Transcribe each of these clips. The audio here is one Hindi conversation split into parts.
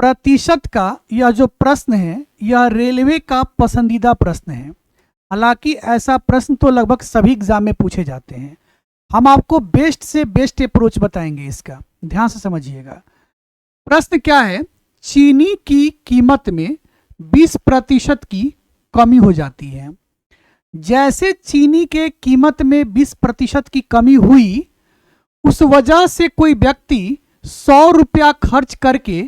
प्रतिशत का यह जो प्रश्न है यह रेलवे का पसंदीदा प्रश्न है। हालांकि ऐसा प्रश्न तो लगभग सभी एग्जाम में पूछे जाते हैं। हम आपको बेस्ट से बेस्ट अप्रोच बताएंगे इसका, ध्यान से समझिएगा। प्रश्न क्या है, चीनी की कीमत में 20% की कमी हो जाती है। जैसे चीनी के कीमत में 20% की कमी हुई, उस वजह से कोई व्यक्ति 100 रुपया खर्च करके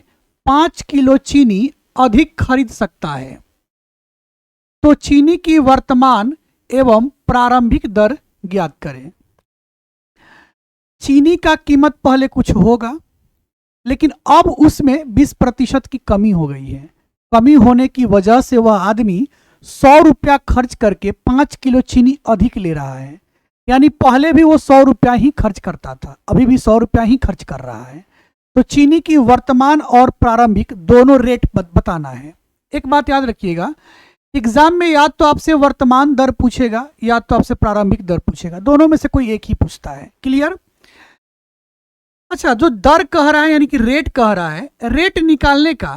5 किलो चीनी अधिक खरीद सकता है। तो चीनी की वर्तमान एवं प्रारंभिक दर ज्ञात करें। चीनी का कीमत पहले कुछ होगा, लेकिन अब उसमें 20% की कमी हो गई है। कमी होने की वजह से वह आदमी 100 रुपया खर्च करके 5 किलो चीनी अधिक ले रहा है। यानी पहले भी वो 100 रुपया ही खर्च करता था, अभी भी 100 रुपया ही खर्च कर रहा है। तो चीनी की वर्तमान और प्रारंभिक दोनों रेट बताना है। एक बात याद रखिएगा, एग्जाम में या तो आपसे वर्तमान दर पूछेगा या तो आपसे प्रारंभिक दर पूछेगा, दोनों में से कोई एक ही पूछता है। क्लियर? अच्छा, जो दर कह रहा है यानी कि रेट कह रहा है, रेट निकालने का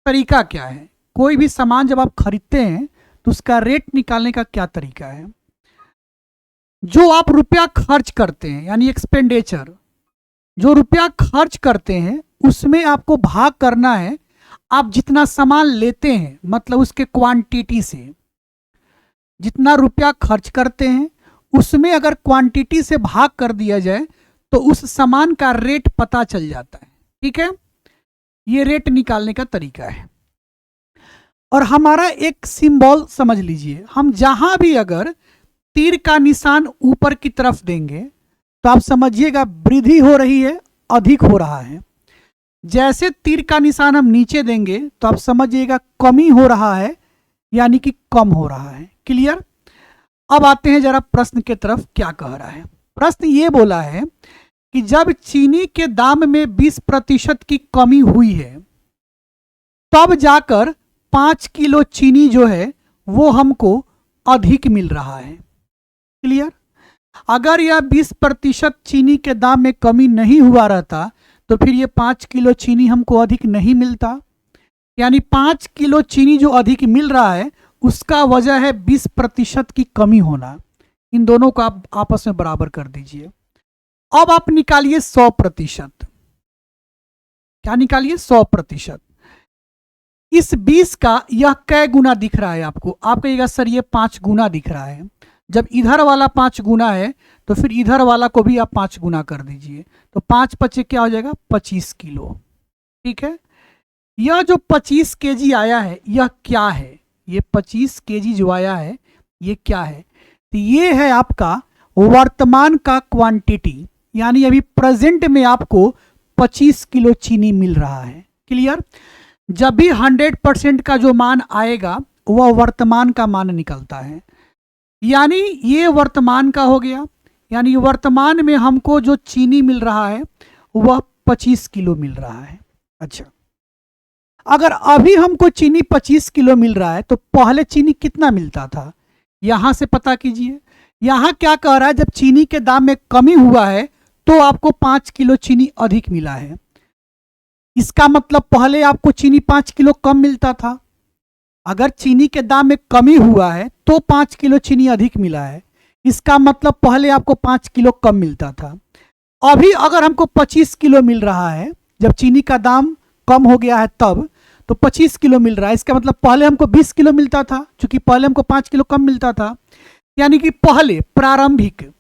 तरीका क्या है? कोई भी सामान जब आप खरीदते हैं तो उसका रेट निकालने का क्या तरीका है? जो आप रुपया खर्च करते हैं यानी एक्सपेंडिचर, जो रुपया खर्च करते हैं उसमें आपको भाग करना है आप जितना सामान लेते हैं, मतलब उसके क्वांटिटी से। जितना रुपया खर्च करते हैं उसमें अगर क्वांटिटी से भाग कर दिया जाए तो उस सामान का रेट पता चल जाता है। ठीक है, ये रेट निकालने का तरीका है। और हमारा एक सिंबल समझ लीजिए, हम जहां भी अगर तीर का निशान ऊपर की तरफ देंगे तो आप समझिएगा वृद्धि हो रही है, अधिक हो रहा है। जैसे तीर का निशान हम नीचे देंगे तो आप समझिएगा कमी हो रहा है, यानी कि कम हो रहा है। क्लियर? अब आते हैं जरा प्रश्न के तरफ, क्या कह रहा है। प्रश्न ये बोला है कि जब चीनी के दाम में 20% की कमी हुई है, तब जाकर 5 किलो चीनी जो है वो हमको अधिक मिल रहा है। क्लियर? अगर यह 20% चीनी के दाम में कमी नहीं हुआ रहता तो फिर ये 5 किलो चीनी हमको अधिक नहीं मिलता। यानी 5 किलो चीनी जो अधिक मिल रहा है उसका वजह है 20% की कमी होना। इन दोनों को आप आपस में बराबर कर दीजिए। अब आप निकालिए 100%। क्या निकालिए? 100%। इस 20 का यह कै गुना दिख रहा है आपको? आप कहिएगा सर ये 5 गुना दिख रहा है। जब इधर वाला 5 गुना है तो फिर इधर वाला को भी आप 5 गुना कर दीजिए, तो 5 पचे क्या हो जाएगा? 25 किलो। ठीक है, यह जो 25 केजी आया है यह क्या है? ये 25 केजी जो आया है ये क्या है? तो ये है आपका वर्तमान का क्वांटिटी, यानी अभी प्रेजेंट में आपको 25 किलो चीनी मिल रहा है। क्लियर? जब भी 100% का जो मान आएगा वह वर्तमान का मान निकलता है। यानी ये वर्तमान का हो गया, यानी वर्तमान में हमको जो चीनी मिल रहा है वह 25 किलो मिल रहा है। अच्छा, अगर अभी हमको चीनी 25 किलो मिल रहा है तो पहले चीनी कितना मिलता था? यहां से पता कीजिए। यहां क्या कह रहा है, जब चीनी के दाम में कमी हुआ है तो आपको 5 किलो चीनी अधिक मिला है। इसका मतलब पहले आपको चीनी 5 किलो कम मिलता था। अगर चीनी के दाम में कमी हुआ है तो 5 किलो चीनी अधिक मिला है, इसका मतलब पहले आपको 5 किलो कम मिलता था। अभी अगर हमको 25 किलो मिल रहा है, जब चीनी का दाम कम हो गया है तब, तो 25 किलो मिल रहा है, इसका मतलब पहले हमको 20 किलो मिलता था, क्योंकि पहले हमको 5 किलो कम मिलता था। यानी कि पहले प्रारंभिक,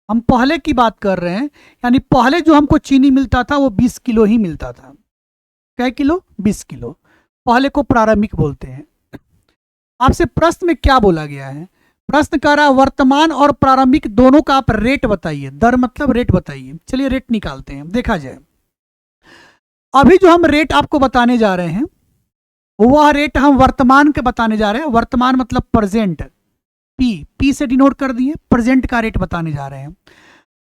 हम पहले की बात कर रहे हैं, यानी पहले जो हमको चीनी मिलता था वो 20 किलो ही मिलता था। क्या किलो? 20 किलो। पहले को प्रारंभिक बोलते हैं। आपसे प्रश्न में क्या बोला गया है? प्रश्न कह रहा है वर्तमान और प्रारंभिक दोनों का आप रेट बताइए। दर मतलब रेट बताइए। चलिए रेट निकालते हैं, देखा जाए। अभी जो हम रेट आपको बताने जा रहे हैं वह रेट हम वर्तमान के बताने जा रहे हैं। वर्तमान मतलब प्रेजेंट, पी से डिनोट कर दिए, प्रेजेंट का रेट बताने जा रहे हैं।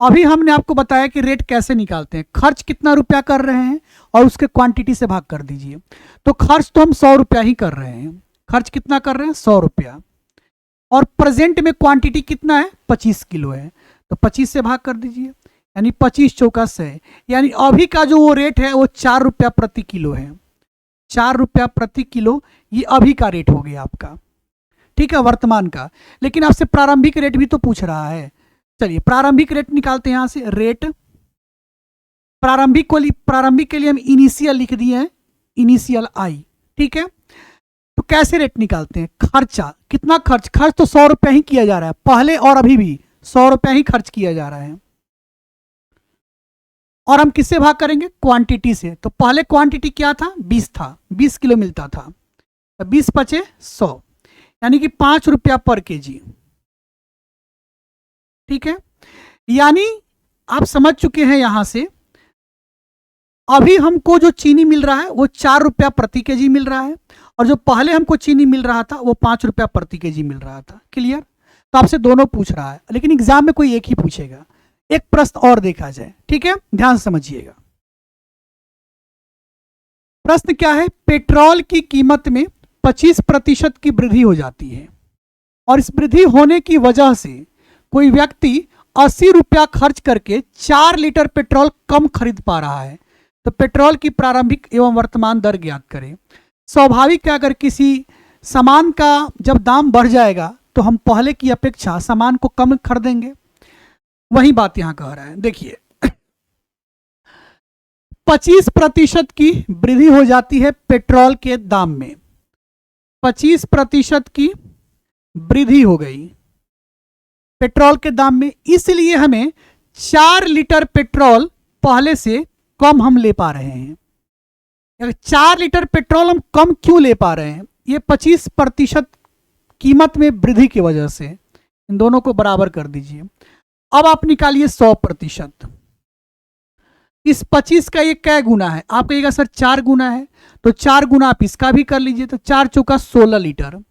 अभी हमने आपको बताया कि रेट कैसे निकालते हैं। खर्च कितना रुपया कर रहे हैं और उसके क्वांटिटी से भाग कर दीजिए। तो खर्च तो हम 100 रुपया ही कर रहे हैं। खर्च कितना कर रहे हैं? 100 रुपया। और प्रेजेंट में क्वांटिटी कितना है? 25 किलो है, तो 25 से भाग कर दीजिए, यानी 25 चौका 100। यानी अभी का जो वो रेट है वो 4 रुपया प्रति किलो है। ₹4 प्रति किलो, ये अभी का रेट हो गया आपका, ठीक है, वर्तमान का। लेकिन आपसे प्रारंभिक रेट भी तो पूछ रहा है। चलिए प्रारंभिक रेट निकालते हैं यहां से। रेट प्रारंभिक के लिए हम इनिशियल लिख दिए हैं, इनिशियल आई, ठीक है। तो कैसे रेट निकालते हैं? खर्चा, कितना खर्च तो ₹100 ही किया जा रहा है, पहले और अभी भी ₹100 ही खर्च किया जा रहा है। और हम किससे भाग करेंगे? क्वांटिटी से। तो पहले क्वांटिटी क्या था? 20 था, 20 किलो मिलता था, 20 बचे 100, यानी कि ₹5 पर केजी, ठीक है। यानी आप समझ चुके हैं यहां से, अभी हमको जो चीनी मिल रहा है वो ₹4 प्रति केजी मिल रहा है, और जो पहले हमको चीनी मिल रहा था वो ₹5 प्रति केजी मिल रहा था। क्लियर? तो आपसे दोनों पूछ रहा है, लेकिन एग्जाम में कोई एक ही पूछेगा। एक प्रश्न और देखा जाए, ठीक है, ध्यान से समझिएगा। प्रश्न क्या है? पेट्रोल की कीमत में 25% की वृद्धि हो जाती है, और इस वृद्धि होने की वजह से कोई व्यक्ति ₹80 खर्च करके 4 लीटर पेट्रोल कम खरीद पा रहा है। तो पेट्रोल की प्रारंभिक एवं वर्तमान दर ज्ञात करें। स्वाभाविक है, अगर किसी सामान का जब दाम बढ़ जाएगा तो हम पहले की अपेक्षा सामान को कम खरीदेंगे, वही बात यहां कह रहा है। देखिए 25% की वृद्धि हो जाती है पेट्रोल के दाम में, 25% की वृद्धि हो गई पेट्रोल के दाम में, इसलिए हमें 4 लीटर पेट्रोल पहले से कम हम ले पा रहे हैं। 4 लीटर पेट्रोल हम कम क्यों ले पा रहे हैं? ये 25% कीमत में वृद्धि की वजह से। इन दोनों को बराबर कर दीजिए। अब आप निकालिए 100%। इस 25 का ये क्या गुना है? आप कहिएगा सर 4 गुना है, तो 4 गुना आप इसका भी कर लीजिए, तो 4 चौका 16 लीटर।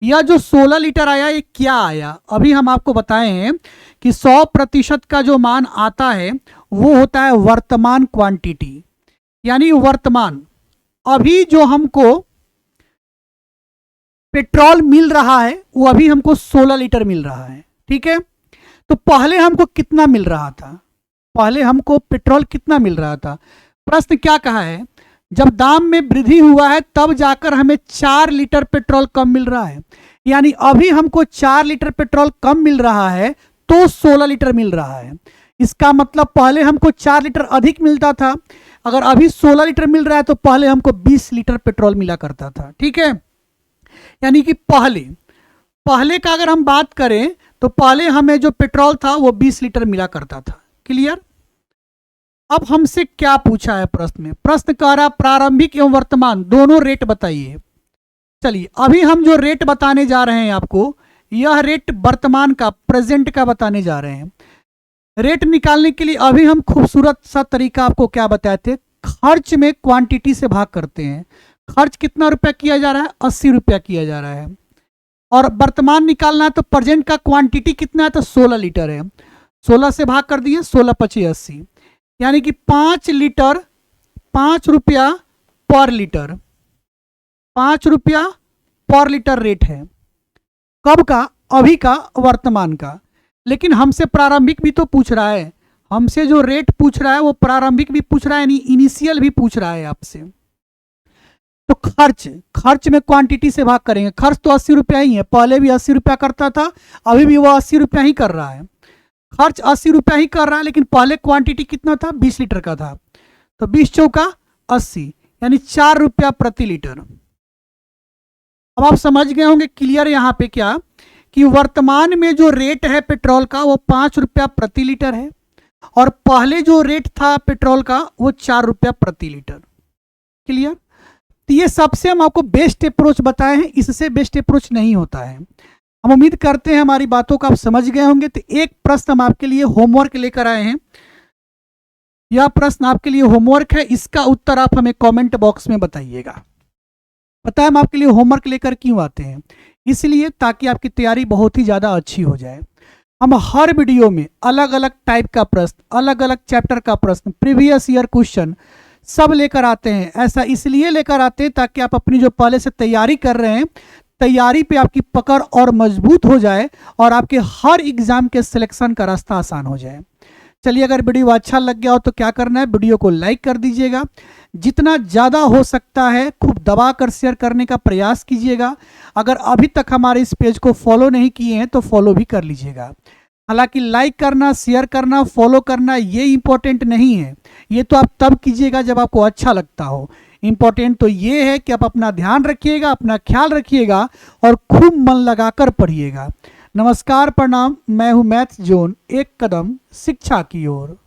यह जो 16 लीटर आया ये क्या आया? अभी हम आपको बताए हैं कि 100% का जो मान आता है वो होता है वर्तमान क्वांटिटी, यानी वर्तमान अभी जो हमको पेट्रोल मिल रहा है वो अभी हमको 16 लीटर मिल रहा है, ठीक है। तो पहले हमको कितना मिल रहा था? पहले हमको पेट्रोल कितना मिल रहा था? प्रश्न क्या कहा है? जब दाम में वृद्धि हुआ है तब जाकर हमें 4 लीटर पेट्रोल कम मिल रहा है, यानी अभी हमको 4 लीटर पेट्रोल कम मिल रहा है तो 16 लीटर मिल रहा है। इसका मतलब पहले हमको 4 लीटर अधिक मिलता था, अगर अभी 16 लीटर मिल रहा है तो पहले हमको 20 लीटर पेट्रोल मिला करता था, ठीक है। यानी कि पहले का अगर हम बात करें तो पहले हमें जो पेट्रोल था वो 20 लीटर मिला करता था। क्लियर? अब हमसे क्या पूछा है प्रश्न में? प्रश्न कह रहा प्रारंभिक एवं वर्तमान दोनों रेट बताइए। चलिए अभी हम जो रेट बताने जा रहे हैं आपको, यह रेट वर्तमान का, प्रेजेंट का बताने जा रहे हैं। रेट निकालने के लिए अभी हम खूबसूरत सा तरीका आपको क्या बताए थे? खर्च में क्वांटिटी से भाग करते हैं। खर्च कितना रुपया किया जा रहा है? ₹80 किया जा रहा है। और वर्तमान निकालना है तो प्रेजेंट का क्वांटिटी कितना है? तो 16 लीटर है। 16 से भाग कर दिए, 16 पचे 80, यानी कि 5 लीटर ₹5 पर लीटर, ₹5 पर लीटर रेट है। कब का? अभी का, वर्तमान का। लेकिन हमसे प्रारंभिक भी तो पूछ रहा है, हमसे जो रेट पूछ रहा है वो प्रारंभिक भी पूछ रहा है, यानी इनिशियल भी पूछ रहा है आपसे। तो खर्च में क्वांटिटी से भाग करेंगे। खर्च तो ₹80 ही है, पहले भी ₹80 करता था, अभी भी वो ₹80 ही कर रहा है। खर्च ₹80 ही कर रहा है, लेकिन पहले क्वांटिटी कितना था? 20 लीटर का था, तो 20 चौका 80, यानी ₹4 प्रति लीटर। अब आप समझ गए होंगे क्लियर यहां पे क्या, कि वर्तमान में जो रेट है पेट्रोल का वो ₹5 प्रति लीटर है, और पहले जो रेट था पेट्रोल का वो ₹4 प्रति लीटर। क्लियर? तो ये सबसे हम आपको बेस्ट अप्रोच बताए हैं, इससे बेस्ट अप्रोच नहीं होता है। हम उम्मीद करते हैं हमारी बातों को आप समझ गए होंगे। तो एक प्रश्न हम आपके लिए होमवर्क लेकर आए हैं। यह प्रश्न आपके लिए होमवर्क है, इसका उत्तर आप हमें कमेंट बॉक्स में बताइएगा। पता है हम आपके लिए होमवर्क लेकर क्यों आते हैं? इसलिए ताकि आपकी तैयारी बहुत ही ज़्यादा अच्छी हो जाए। हम हर वीडियो में अलग अलग टाइप का प्रश्न, अलग अलग चैप्टर का प्रश्न, प्रीवियस ईयर क्वेश्चन सब लेकर आते हैं। ऐसा इसलिए लेकर आते हैं ताकि आप अपनी जो पहले से तैयारी कर रहे हैं, तैयारी पे आपकी पकड़ और मजबूत हो जाए और आपके हर एग्जाम के सिलेक्शन का रास्ता आसान हो जाए। चलिए, अगर वीडियो अच्छा लग गया हो तो क्या करना है? वीडियो को लाइक कर दीजिएगा, जितना ज़्यादा हो सकता है खूब दबा कर शेयर करने का प्रयास कीजिएगा। अगर अभी तक हमारे इस पेज को फॉलो नहीं किए हैं तो फॉलो भी कर लीजिएगा। हालांकि लाइक करना, शेयर करना, फॉलो करना ये इम्पोर्टेंट नहीं है, ये तो आप तब कीजिएगा जब आपको अच्छा लगता हो। इम्पोर्टेंट तो ये है कि आप अपना ध्यान रखिएगा, अपना ख्याल रखिएगा और खूब मन लगाकर पढ़िएगा। नमस्कार, प्रणाम। मैं हूँ मैथ्स जोन, एक कदम शिक्षा की ओर।